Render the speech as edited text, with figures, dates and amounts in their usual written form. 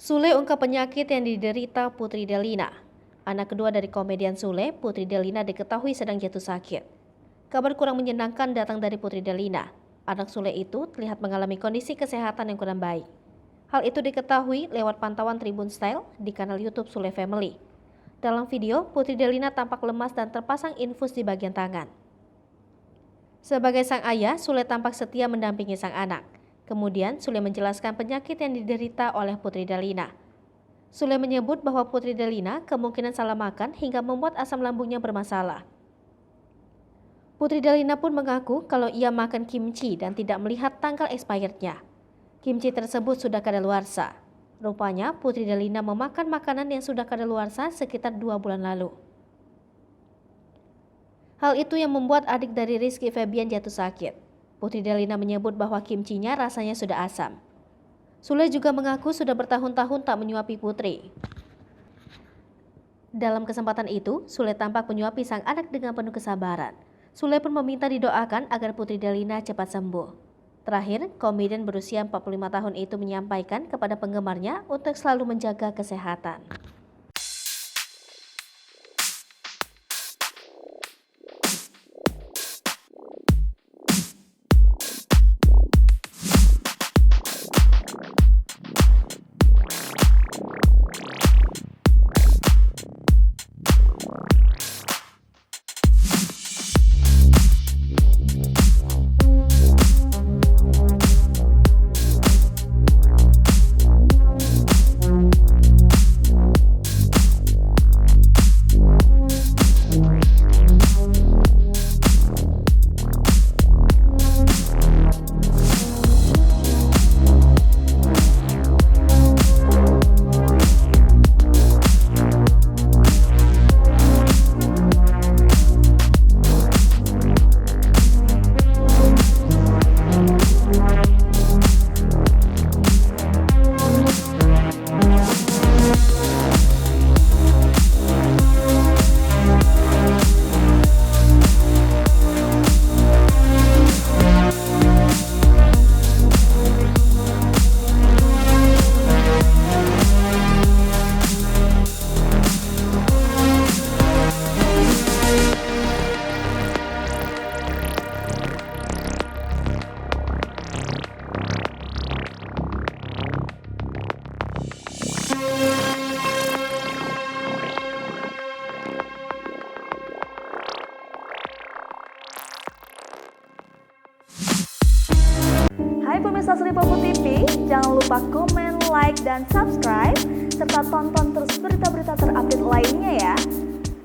Sule ungkap penyakit yang diderita Putri Delina. Anak kedua dari komedian Sule, Putri Delina diketahui sedang jatuh sakit. Kabar kurang menyenangkan datang dari Putri Delina. Anak Sule itu terlihat mengalami kondisi kesehatan yang kurang baik. Hal itu diketahui lewat pantauan Tribun Style di kanal YouTube Sule Family. Dalam video, Putri Delina tampak lemas dan terpasang infus di bagian tangan. Sebagai sang ayah, Sule tampak setia mendampingi sang anak. Kemudian Sule menjelaskan penyakit yang diderita oleh Putri Delina. Sule menyebut bahwa Putri Delina kemungkinan salah makan hingga membuat asam lambungnya bermasalah. Putri Delina pun mengaku kalau ia makan kimchi dan tidak melihat tanggal expirednya. Kimchi tersebut sudah kadaluarsa. Rupanya Putri Delina memakan makanan yang sudah kadaluarsa sekitar 2 bulan lalu. Hal itu yang membuat adik dari Rizky Febian jatuh sakit. Putri Delina menyebut bahwa kimchinya rasanya sudah asam. Sule juga mengaku sudah bertahun-tahun tak menyuapi Putri. Dalam kesempatan itu, Sule tampak menyuapi sang anak dengan penuh kesabaran. Sule pun meminta didoakan agar Putri Delina cepat sembuh. Terakhir, komedian berusia 45 tahun itu menyampaikan kepada penggemarnya untuk selalu menjaga kesehatan. Hai pemirsa Sri Popo TV, jangan lupa komen, like, dan subscribe, serta tonton terus berita-berita terupdate lainnya ya.